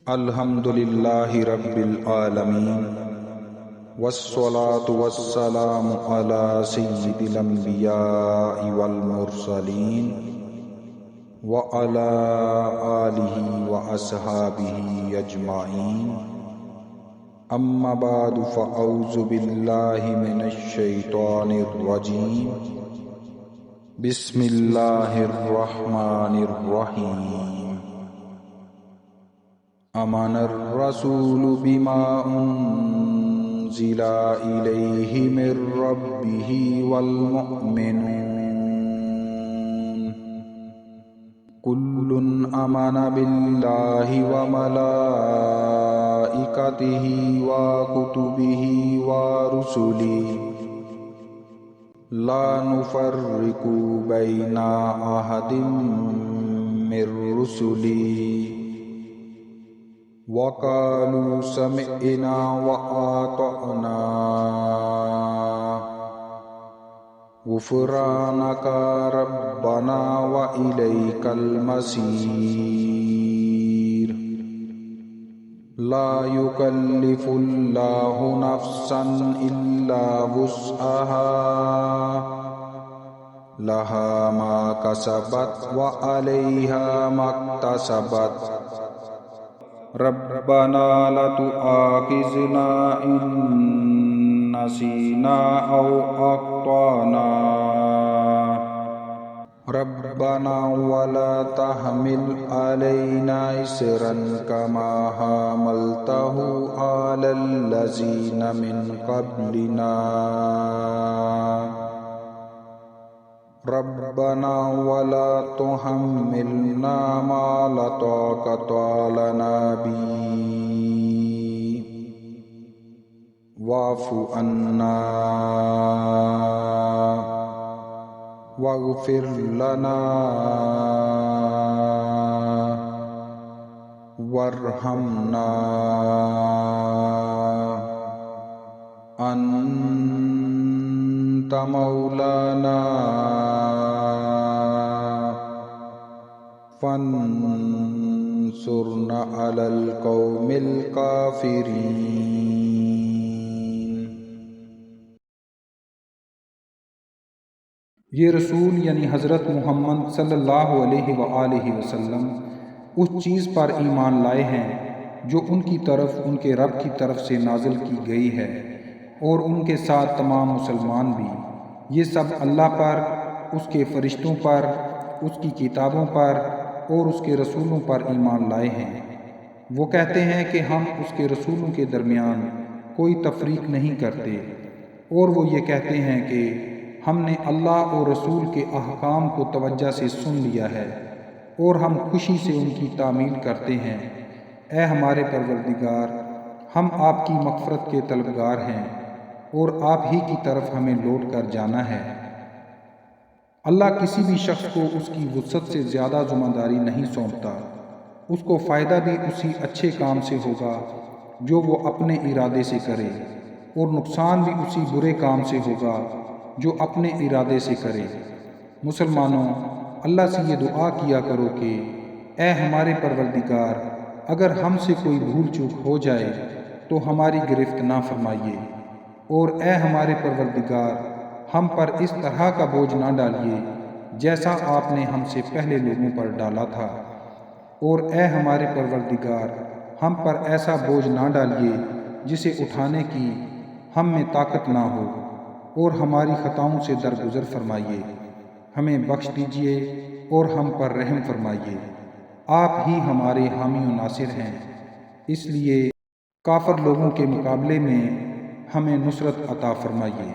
الحمد للہ رب العالمین والصلاة والسلام علی سید الانبیاء والمرسلین وعلی آلہ واصحابہ اجمعین اما بعد فاعوذ باللہ من الشیطان الرجیم بسم اللہ الرحمن الرحیم آمن الرسول بما انزل الیہ من ربہ والمؤمنون کل آمن باللہ وملائکتہ وکتبہ ورسلہ لا نفرق بین احد من رسلہ وقالوا سمعنا وأطعنا غفرانك ربنا وإليك المصير لا يكلف الله نفسا إلا وسعها لها ما كسبت وعليها ما اكتسبت ربنا لا تؤاخذنا إن نسينا أو أخطأنا ربنا ولا تحمل علينا إصرا كما حملته على الذين من قبلنا ربنا ولا تحملنا ما لا طاقة لنا به واعف عنا واغفر لنا وارحمنا أنت مولانا فانصرنا على القوم الكافرين۔ یہ رسول یعنی حضرت محمد صلی اللہ علیہ وآلہ وسلم اس چیز پر ایمان لائے ہیں جو ان کی طرف ان کے رب کی طرف سے نازل کی گئی ہے، اور ان کے ساتھ تمام مسلمان بھی۔ یہ سب اللہ پر، اس کے فرشتوں پر، اس کی کتابوں پر اور اس کے رسولوں پر ایمان لائے ہیں۔ وہ کہتے ہیں کہ ہم اس کے رسولوں کے درمیان کوئی تفریق نہیں کرتے، اور وہ یہ کہتے ہیں کہ ہم نے اللہ اور رسول کے احکام کو توجہ سے سن لیا ہے، اور ہم خوشی سے ان کی تعمیل کرتے ہیں۔ اے ہمارے پروردگار، ہم آپ کی مغفرت کے طلبگار ہیں، اور آپ ہی کی طرف ہمیں لوٹ کر جانا ہے۔ اللہ کسی بھی شخص کو اس کی وسعت سے زیادہ ذمہ داری نہیں سونپتا۔ اس کو فائدہ بھی اسی اچھے کام سے ہوگا جو وہ اپنے ارادے سے کرے، اور نقصان بھی اسی برے کام سے ہوگا جو اپنے ارادے سے کرے۔ مسلمانوں، اللہ سے یہ دعا کیا کرو کہ اے ہمارے پروردگار، اگر ہم سے کوئی بھول چوک ہو جائے تو ہماری گرفت نہ فرمائیے، اور اے ہمارے پروردگار، ہم پر اس طرح کا بوجھ نہ ڈالیے جیسا آپ نے ہم سے پہلے لوگوں پر ڈالا تھا، اور اے ہمارے پروردگار، ہم پر ایسا بوجھ نہ ڈالیے جسے اٹھانے کی ہم میں طاقت نہ ہو، اور ہماری خطاؤں سے درگزر فرمائیے، ہمیں بخش دیجیے اور ہم پر رحم فرمائیے۔ آپ ہی ہمارے حامی و ناصر ہیں، اس لیے کافر لوگوں کے مقابلے میں ہمیں نصرت عطا فرمائیے۔